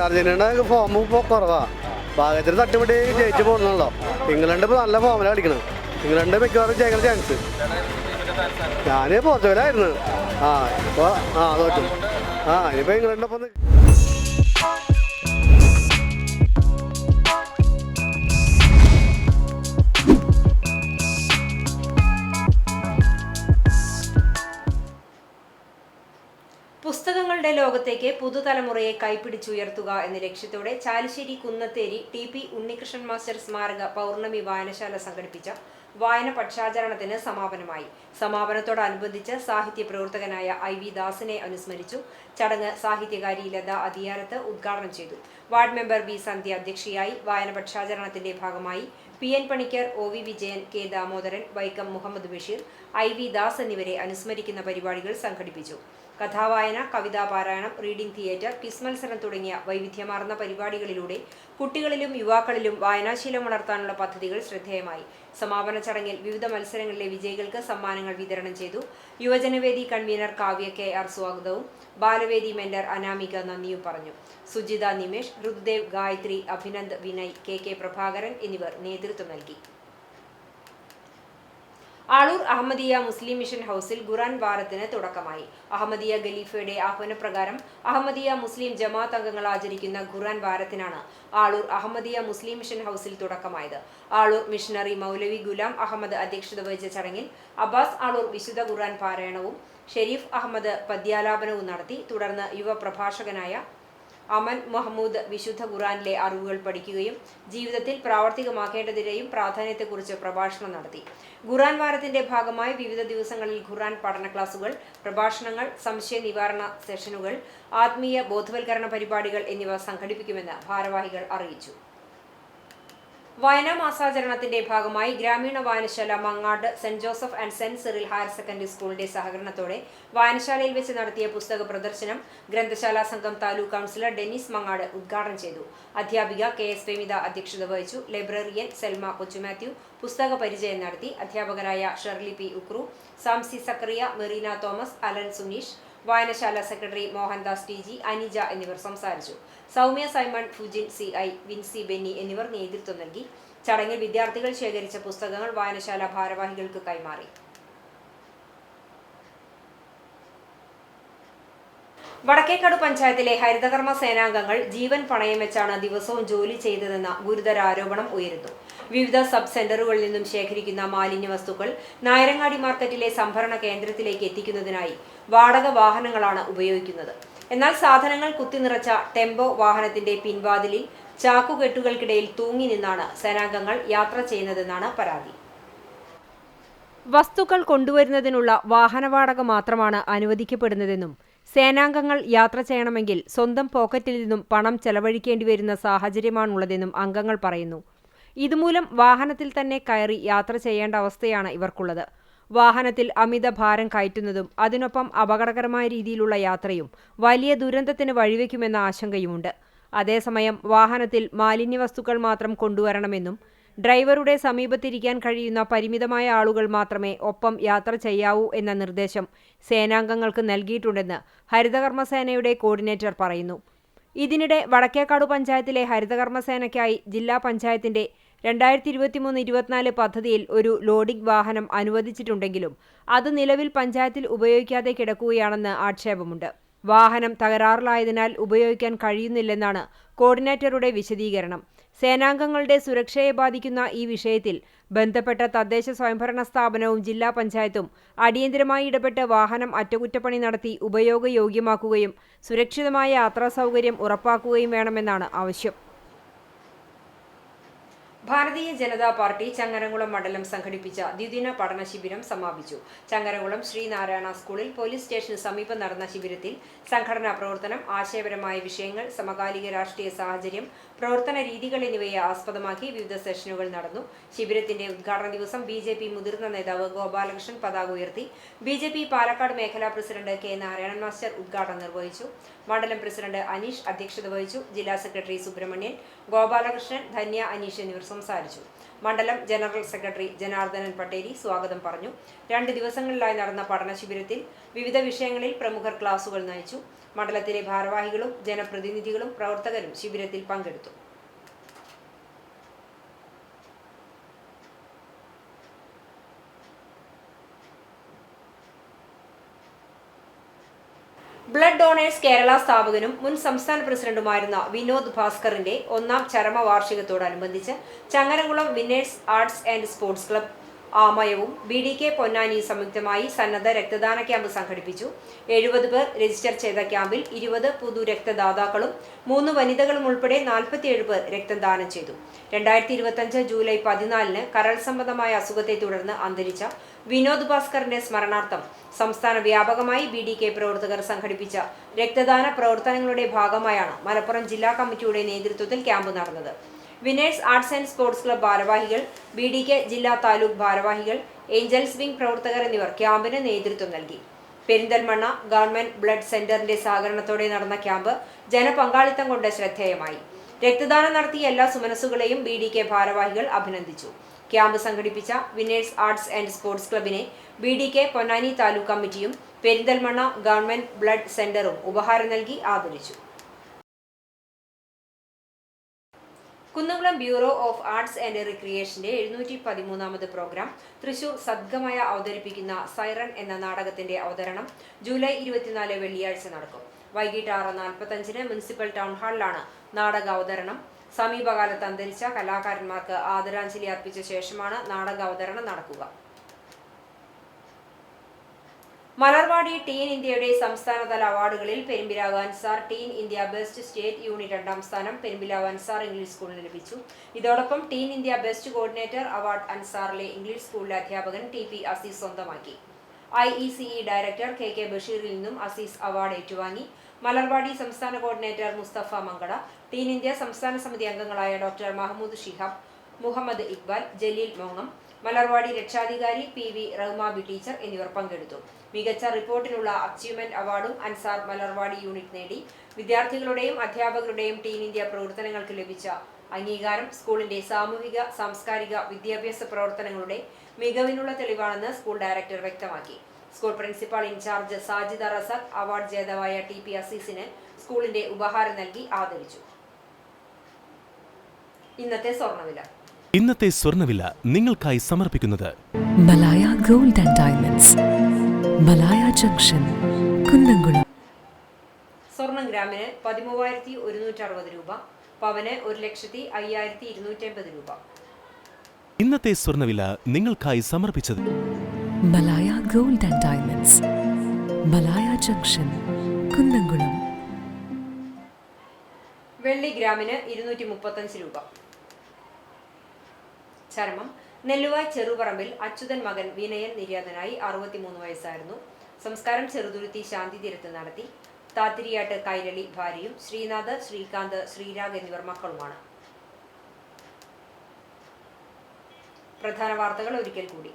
അർജന്റീന ഫോം ഇപ്പോൾ കുറവാണ്. ഭാഗത്തിൽ തട്ടുപടി ജയിച്ചു പോകുന്നുള്ളൂ. ഇംഗ്ലണ്ട് ഇപ്പോൾ നല്ല ഫോമിലാണ് കളിക്കണം. ഇംഗ്ലണ്ട് മിക്കവാറും ജയിക്കുന്ന ചാൻസ്. ഞാൻ പോർച്ചുഗലായിരുന്നു. ഇപ്പോൾ തോറ്റും. ഇനിയിപ്പോൾ ഇംഗ്ലണ്ടിനൊപ്പം പുസ്തകങ്ങളുടെ ലോകത്തേക്ക് പുതുതലമുറയെ കൈപ്പിടിച്ചുയർത്തുക എന്ന ലക്ഷ്യത്തോടെ ചാലിശ്ശേരി കുന്നത്തേരി TP ഉണ്ണികൃഷ്ണൻ മാസ്റ്റർ സ്മാരക പൗർണമി വായനശാല സംഘടിപ്പിച്ച വായന പക്ഷാചരണത്തിന് സമാപനമായി. സമാപനത്തോടനുബന്ധിച്ച് സാഹിത്യ പ്രവർത്തകനായ IV ദാസിനെ അനുസ്മരിച്ചു. ചടങ്ങ് സാഹിത്യകാരി ലത അതിയാരത്ത് ഉദ്ഘാടനം ചെയ്തു. വാർഡ് മെമ്പർ B സന്ധ്യ അധ്യക്ഷയായി. വായന പക്ഷാചരണത്തിന്റെ ഭാഗമായി PN Panicker, OV Vijayan, K Damodaran, Vaikom Muhammad Basheer, IV Das എന്നിവരെ അനുസ്മരിക്കുന്ന പരിപാടികൾ സംഘടിപ്പിച്ചു. കഥാവായന, കവിതാ പാരായണം, റീഡിംഗ് തിയേറ്റർ, ക്വിസ് മത്സരം തുടങ്ങിയ വൈവിധ്യമാർന്ന പരിപാടികളിലൂടെ കുട്ടികളിലും യുവാക്കളിലും വായനാശീലം വളർത്താനുള്ള പദ്ധതികൾ ശ്രദ്ധേയമായി. സമാപന ചടങ്ങിൽ വിവിധ മത്സരങ്ങളിലെ വിജയികൾക്ക് സമ്മാനങ്ങൾ വിതരണം ചെയ്തു. യുവജനവേദി കൺവീനർ കാവ്യ KR സ്വാഗതവും ബാലവേദി മെന്റർ അനാമിക നന്ദിയും പറഞ്ഞു. സുജിത നിമേഷ്, ഋതുദേവ്, ഗായത്രി, അഭിനന്ദ്, വിനയ്, KK പ്രഭാകരൻ എന്നിവർ നേതൃത്വം നൽകി. ആളൂർ അഹമ്മദിയ മുസ്ലിം മിഷൻ ഹൗസിൽ ഖുർആൻ വാരത്തിന് തുടക്കമായി. അഹമ്മദിയ ഖലീഫയുടെ ആഹ്വാനപ്രകാരം അഹമ്മദിയ മുസ്ലിം ജമാഅത്ത് അംഗങ്ങൾ ആചരിക്കുന്ന ഖുർആൻ വാരത്തിനാണ് ആളൂർ അഹമ്മദിയ മുസ്ലിം മിഷൻ ഹൗസിൽ തുടക്കമായത്. ആളൂർ മിഷണറി മൗലവി ഗുലാം അഹമ്മദ് അധ്യക്ഷത വഹിച്ച ചടങ്ങിൽ അബ്ബാസ് ആളൂർ വിശുദ്ധ ഖുർആൻ പാരായണവും ഷെരീഫ് അഹമ്മദ് പദ്യാലാപനവും നടത്തി. തുടർന്ന് യുവ പ്രഭാഷകനായ അമൻ മഹമ്മൂദ് വിശുദ്ധ ഖുർആനിലെ അറിവുകൾ പഠിക്കുകയും ജീവിതത്തിൽ പ്രാവർത്തികമാക്കേണ്ടതിന്റെയും പ്രാധാന്യത്തെക്കുറിച്ച് പ്രഭാഷണം നടത്തി. ഖുർആൻ വാരത്തിന്റെ ഭാഗമായി വിവിധ ദിവസങ്ങളിൽ ഖുർആൻ പഠന ക്ലാസുകൾ, പ്രഭാഷണങ്ങൾ, സംശയ നിവാരണ സെഷനുകൾ, ആത്മീയ ബോധവൽക്കരണ പരിപാടികൾ എന്നിവ സംഘടിപ്പിക്കുമെന്ന് ഭാരവാഹികൾ അറിയിച്ചു. വായനാ മാസാചരണത്തിന്റെ ഭാഗമായി ഗ്രാമീണ വായനശാല Mangad saint Joseph and saint Cyril higher secondary സ്കൂളിന്റെ സഹകരണത്തോടെ വായനശാലയിൽ വെച്ച് നടത്തിയ പുസ്തക പ്രദർശനം ഗ്രന്ഥശാല സംഘം താലൂക്ക് കൗൺസിലർ ഡെന്നിസ് മങ്ങാട് ഉദ്ഘാടനം ചെയ്തു. അധ്യാപിക KS ഫെമിത അധ്യക്ഷത വഹിച്ചു. ലൈബ്രറിയൻ സെൽമ കൊച്ചുമാത്യു പുസ്തക പരിചയം നടത്തി. അധ്യാപകരായ Shirley P ഉക്രു, Samsy Zacharia, Merina Thomas, Allen Suneesh, വായനശാല സെക്രട്ടറി മോഹൻദാസ് TG, അനിജ എന്നിവർ സംസാരിച്ചു. സൗമ്യ സൈമൺ, ഫുജിൻ CI, വിൻസി ബെന്നി എന്നിവർ നേതൃത്വം നൽകി. ചടങ്ങിൽ വിദ്യാർത്ഥികൾ ശേഖരിച്ച പുസ്തകങ്ങൾ വായനശാല ഭാരവാഹികൾക്ക് കൈമാറി. വടക്കേക്കാട് പഞ്ചായത്തിലെ ഹരിതകർമ്മ സേനാംഗങ്ങൾ ജീവൻ പണയം വെച്ചാണ് ദിവസവും ജോലി ചെയ്തതെന്ന ഗുരുതര ആരോപണം ഉയരുന്നു. വിവിധ സബ് സെന്ററുകളിൽ നിന്നും ശേഖരിക്കുന്ന മാലിന്യ വസ്തുക്കൾ നായരങ്ങാടി മാർക്കറ്റിലെ സംഭരണ കേന്ദ്രത്തിലേക്ക് എത്തിക്കുന്നതിനായി വാടക വാഹനങ്ങളാണ് ഉപയോഗിക്കുന്നത്. എന്നാൽ സാധനങ്ങൾ കുത്തിനിറച്ച ടെമ്പോ വാഹനത്തിന്റെ പിൻവാതിലിൽ ചാക്കുകെട്ടുകൾക്കിടയിൽ തൂങ്ങി നിന്നാണ് സേനാംഗങ്ങൾ യാത്ര ചെയ്യുന്നതെന്നാണ് പരാതി. വസ്തുക്കൾ കൊണ്ടുവരുന്നതിനുള്ള വാഹന വാടക മാത്രമാണ് അനുവദിക്കപ്പെടുന്നതെന്നും സേനാംഗങ്ങൾ യാത്ര ചെയ്യണമെങ്കിൽ സ്വന്തം പോക്കറ്റിൽ നിന്നും പണം ചെലവഴിക്കേണ്ടി വരുന്ന സാഹചര്യമാണുള്ളതെന്നും അംഗങ്ങൾ പറയുന്നു. ഇതുമൂലം വാഹനത്തിൽ തന്നെ കയറി യാത്ര ചെയ്യേണ്ട അവസ്ഥയാണ് ഇവർക്കുള്ളത്. വാഹനത്തിൽ അമിത ഭാരം കയറ്റുന്നതും അതിനൊപ്പം അപകടകരമായ രീതിയിലുള്ള യാത്രയും വലിയ ദുരന്തത്തിന് വഴിവെക്കുമെന്ന ആശങ്കയുമുണ്ട്. അതേസമയം വാഹനത്തിൽ മാലിന്യ വസ്തുക്കൾ മാത്രം കൊണ്ടുവരണമെന്നും ഡ്രൈവറുടെ സമീപത്തിരിക്കാൻ കഴിയുന്ന പരിമിതമായ ആളുകൾ മാത്രമേ ഒപ്പം യാത്ര ചെയ്യാവൂ എന്ന നിർദ്ദേശം സേനാംഗങ്ങൾക്ക് നൽകിയിട്ടുണ്ടെന്ന് ഹരിതകർമ്മസേനയുടെ കോർഡിനേറ്റർ പറയുന്നു. ഇതിനിടെ വടക്കേക്കാട് പഞ്ചായത്തിലെ ഹരിതകർമ്മസേനയ്ക്കായി ജില്ലാ പഞ്ചായത്തിന്റെ 2023-24 പദ്ധതിയിൽ ഒരു ലോഡിംഗ് വാഹനം അനുവദിച്ചിട്ടുണ്ടെങ്കിലും അത് നിലവിൽ പഞ്ചായത്തിൽ ഉപയോഗിക്കാതെ കിടക്കുകയാണെന്ന് ആക്ഷേപമുണ്ട്. വാഹനം തകരാറിലായതിനാൽ ഉപയോഗിക്കാൻ കഴിയുന്നില്ലെന്നാണ് കോർഡിനേറ്ററുടെ വിശദീകരണം. സേനാംഗങ്ങളുടെ സുരക്ഷയെ ബാധിക്കുന്ന ഈ വിഷയത്തിൽ ബന്ധപ്പെട്ട തദ്ദേശ സ്വയംഭരണ സ്ഥാപനവും ജില്ലാ പഞ്ചായത്തും അടിയന്തരമായി ഇടപെട്ട് വാഹനം അറ്റകുറ്റപ്പണി നടത്തി ഉപയോഗയോഗ്യമാക്കുകയും സുരക്ഷിതമായ യാത്രാ സൗകര്യം ഉറപ്പാക്കുകയും വേണമെന്നാണ് ആവശ്യം. ഭാരതീയ ജനതാ പാർട്ടി ചങ്ങരംകുളം മണ്ഡലം സംഘടിപ്പിച്ച ദ്വിദിന പഠന ശിബിരം സമാപിച്ചു. ചങ്ങരംകുളം ശ്രീനാരായണ സ്കൂളിൽ പോലീസ് സ്റ്റേഷന് സമീപം നടന്ന ശിബിരത്തിൽ സംഘടനാ പ്രവർത്തനം, ആശയപരമായ വിഷയങ്ങൾ, സമകാലിക രാഷ്ട്രീയ സാഹചര്യം, പ്രവർത്തന രീതികൾ എന്നിവയെ ആസ്പദമാക്കി വിവിധ സെഷനുകൾ നടന്നു. ശിബിരത്തിന്റെ ഉദ്ഘാടന ദിവസം BJP മുതിർന്ന നേതാവ് ഗോപാലകൃഷ്ണൻ പതാക ഉയർത്തി. BJP പാലക്കാട് മേഖലാ പ്രസിഡന്റ് K. നാരായണൻ മാസ്റ്റർ ഉദ്ഘാടനം നിർവഹിച്ചു. മണ്ഡലം പ്രസിഡന്റ് അനീഷ് അധ്യക്ഷത വഹിച്ചു. ജില്ലാ സെക്രട്ടറി സുബ്രഹ്മണ്യൻ, ഗോപാലകൃഷ്ണൻ, ധന്യ അനീഷ് എന്നിവർ സംസാരിച്ചു. മണ്ഡലം ജനറൽ സെക്രട്ടറി ജനാർദ്ദനൻ പട്ടേരി സ്വാഗതം പറഞ്ഞു. 2 ദിവസങ്ങളിലായി നടന്ന പഠന ശിബിരത്തിൽ വിവിധ വിഷയങ്ങളിൽ പ്രമുഖർ ക്ലാസുകൾ നയിച്ചു. മണ്ഡലത്തിലെ ഭാരവാഹികളും ജനപ്രതിനിധികളും പ്രവർത്തകരും ശിബിരത്തിൽ പങ്കെടുത്തു. ബ്ലഡ് ഡോണേഴ്സ് കേരള സ്ഥാപകനും മുൻ സംസ്ഥാന പ്രസിഡന്റുമായിരുന്ന വിനോദ് ഭാസ്കറിന്റെ 1ാം ചരമവാർഷികത്തോടനുബന്ധിച്ച് Changaramkulam winners arts and sports club ആമയവും BDK പൊന്നാനിയും സംയുക്തമായി സന്നദ്ധ രക്തദാന ക്യാമ്പ് സംഘടിപ്പിച്ചു. 70 പേർ രജിസ്റ്റർ ചെയ്ത ക്യാമ്പിൽ 20 പുതു രക്തദാതാക്കളും 3 വനിതകളും ഉൾപ്പെടെ 47 പേർ രക്തം ദാനം ചെയ്തു. 2025 ജൂലൈ 14-ന് കരൾ സംബന്ധമായ അസുഖത്തെ തുടർന്ന് അന്തരിച്ച വിനോദ് ഭാസ്കറിന്റെ സ്മരണാർത്ഥം സംസ്ഥാന വ്യാപകമായി BDK പ്രവർത്തകർ സംഘടിപ്പിച്ച രക്തദാന പ്രവർത്തനങ്ങളുടെ ഭാഗമായാണ് മലപ്പുറം ജില്ലാ കമ്മിറ്റിയുടെ നേതൃത്വത്തിൽ ക്യാമ്പ് നടന്നത്. Winners arts and sports club ഭാരവാഹികൾ, BDK ജില്ലാ താലൂക്ക് ഭാരവാഹികൾ, ഏഞ്ചൽസ് വിംഗ് പ്രവർത്തകർ എന്നിവർ ക്യാമ്പിന് നേതൃത്വം നൽകി. പെരിന്തൽമണ്ണ ഗവൺമെന്റ് ബ്ലഡ് സെന്ററിന്റെ സഹകരണത്തോടെ നടന്ന ക്യാമ്പ് ജനപങ്കാളിത്തം കൊണ്ട് ശ്രദ്ധേയമായി. രക്തദാനം നടത്തിയ എല്ലാ സുമനസ്സുകളെയും BDK ഭാരവാഹികൾ അഭിനന്ദിച്ചു. ക്യാമ്പ് സംഘടിപ്പിച്ച വിന്നേഴ്സ് ആർട്സ് ആൻഡ് സ്പോർട്സ് ക്ലബിനെ BDK പൊന്നാനി താലൂക്ക് കമ്മിറ്റിയും പെരിന്തൽമണ്ണ ഗവൺമെന്റ് ബ്ലഡ് സെന്ററും ഉപഹാരം നൽകി ആദരിച്ചു. Kunnamkulam bureau of arts and റിക്രിയേഷന്റെ 713ാമത് പ്രോഗ്രാം തൃശൂർ സദ്ഗമയ അവതരിപ്പിക്കുന്ന സൈറൺ എന്ന നാടകത്തിന്റെ അവതരണം ജൂലൈ 24 വെള്ളിയാഴ്ച നടക്കും. വൈകിട്ട് 6:45-ന് മുനിസിപ്പൽ ടൗൺ ഹാളിലാണ് നാടക അവതരണം. സമീപകാലത്ത് അന്തരിച്ച കലാകാരന്മാർക്ക് ആദരാഞ്ജലി അർപ്പിച്ച ശേഷമാണ് നാടക അവതരണം നടക്കുക. മലർവാടി ടീൻ ഇന്ത്യയുടെ സംസ്ഥാനതല അവാർഡുകളിൽ Perumpilavu Ansar teen India best state unit 2ാം സ്ഥാനം പെരുമ്പിലാവ് അൻസാർ ഇംഗ്ലീഷ് സ്കൂളിന് ലഭിച്ചു. ഇതോടൊപ്പം teen India best coordinator award അൻസാറിലെ ഇംഗ്ലീഷ് സ്കൂളിലെ അധ്യാപകൻ TP അസീസ് സ്വന്തമാക്കി. IECE ഡയറക്ടർ KK ബഷീറിൽ നിന്നും അസീസ് അവാർഡ് ഏറ്റുവാങ്ങി. മലർവാടി സംസ്ഥാന coordinator Musthafa Mankada, teen India സംസ്ഥാന സമിതി അംഗങ്ങളായ ഡോക്ടർ മഹമ്മൂദ് ഷിഹാബ്, മുഹമ്മദ് ഇക്ബാൽ, ജലീൽ മോങ്ങം, മലർവാടി രക്ഷാധികാരി PV റഹ്മാബി ടീച്ചർ എന്നിവർ പങ്കെടുത്തു. മികച്ച റിപ്പോർട്ടിനുള്ള അച്ചീവ്മെന്റ് അവാർഡും അൻസാർ മലർവാടി യൂണിറ്റ് നേടി. വിദ്യാർത്ഥികളുടെയും അധ്യാപകരുടെയും ടീൻ ഇന്ത്യ പ്രവർത്തനങ്ങൾക്ക് ലഭിച്ച അംഗീകാരം സ്കൂളിന്റെ സാമൂഹിക സാംസ്കാരിക വിദ്യാഭ്യാസ പ്രവർത്തനങ്ങളുടെ മികവിനുള്ള തെളിവാണെന്ന് സ്കൂൾ ഡയറക്ടർ വ്യക്തമാക്കി. School principal in charge Sajida Razak award ജേതാവായ TP അസീസിന് സ്കൂളിന്റെ ഉപഹാരം നൽകി ആദരിച്ചു. ഇന്നത്തെ സ്വർണ്ണവില നിങ്ങൾക്കായി സമർപ്പിക്കുന്നത് Malaya gold and diamonds, Malaya junction, Kunnamkulam. സ്വർണം ഗ്രാമിന് 13,160 രൂപ, പവന് 1,05,250 രൂപ. ഇന്നത്തെ സ്വർണ്ണവില നിങ്ങൾക്കായി സമർപ്പിച്ചത് Malaya gold and diamonds, Malaya junction, Kunnamkulam. വെള്ളി ഗ്രാമിന് 235 രൂപ. ചരമം നെല്ലുവായ് ചെറുപറമ്പിൽ അച്യുതൻ മകൻ വിനയൻ നിര്യാതനായി. 63 വയസ്സായിരുന്നു. സംസ്കാരം ചെറുതുരുത്തി ശാന്തി തീരത്ത് നടത്തി. താത്തിരിയാട്ട് കൈരളി ഭാര്യയും ശ്രീനാഥ്, ശ്രീകാന്ത്, ശ്രീരാഗ് എന്നിവർ മക്കളുമാണ്. പ്രധാന വാർത്തകൾ ഒരിക്കൽ കൂടി.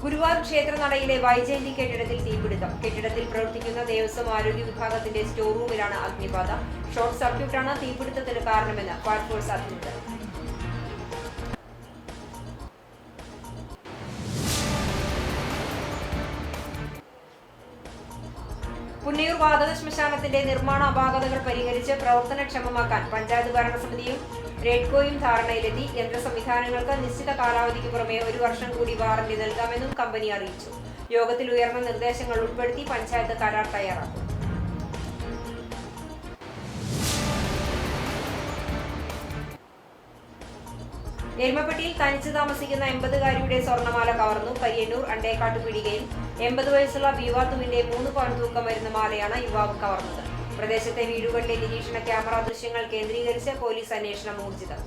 ഗുരുവായൂർ ക്ഷേത്രനടയിലെ വൈജയന്തി കെട്ടിടത്തിൽ തീപിടുത്തം. കെട്ടിടത്തിൽ പ്രവർത്തിക്കുന്ന ദേവസ്വം ആരോഗ്യ വിഭാഗത്തിന്റെ സ്റ്റോർ റൂമിലാണ് അഗ്നിബാധ. ഷോർട്ട് സർക്യൂട്ടാണ് തീപിടുത്തത്തിന് കാരണമെന്ന് ഫയർഫോഴ്സ് അധികൃതർ. പുന്നയൂർ വാതക ശ്മശാനത്തിന്റെ നിർമ്മാണ അപാകതകൾ പരിഹരിച്ച് പ്രവർത്തനക്ഷമമാക്കാൻ പഞ്ചായത്ത് ഭരണസമിതിയും റെഡ്കോയും ധാരണയിലെത്തി. യന്ത്ര സംവിധാനങ്ങൾക്ക് നിശ്ചിത കാലാവധിക്ക് പുറമെ 1 വർഷം കൂടി വാറന്റി നൽകാമെന്നും കമ്പനി അറിയിച്ചു. യോഗത്തിൽ ഉയർന്ന നിർദ്ദേശങ്ങൾ ഉൾപ്പെടുത്തി പഞ്ചായത്ത് കരാർ തയ്യാറാക്കും. എരുമപ്പെട്ടിയിൽ തനിച്ച് താമസിക്കുന്ന 80-കാരിയുടെ സ്വർണ്ണമാല കവർന്നു. കരിയന്നൂർ അണ്ടേക്കാട്ട് പീടികയിൽ 80 വയസ്സുള്ള ബീവാത്തുവിന്റെ 3 പവൻ തൂക്കം വരുന്ന മാലയാണ് യുവാവ് കവർന്നത്. പ്രദേശത്തെ വീടുകളിലെ നിരീക്ഷണ ക്യാമറ ദൃശ്യങ്ങൾ കേന്ദ്രീകരിച്ച് പോലീസ് അന്വേഷണം ഊർജിതം.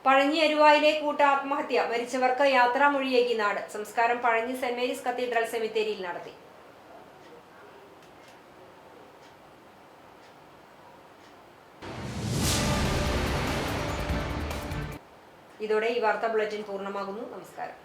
പഴഞ്ഞി അരുവായിലെ കൂട്ട ആത്മഹത്യ. മരിച്ചവർക്ക് യാത്രാമൊഴിയേകി നാട്. സംസ്കാരം പഴഞ്ഞി സെന്റ് മേരീസ് കത്തീഡ്രൽ സെമിത്തേരിയിൽ നടത്തി. ഇതോടെ ഈ വാർത്താ ബുള്ളറ്റിൻ പൂർണ്ണമാകുന്നു. നമസ്കാരം.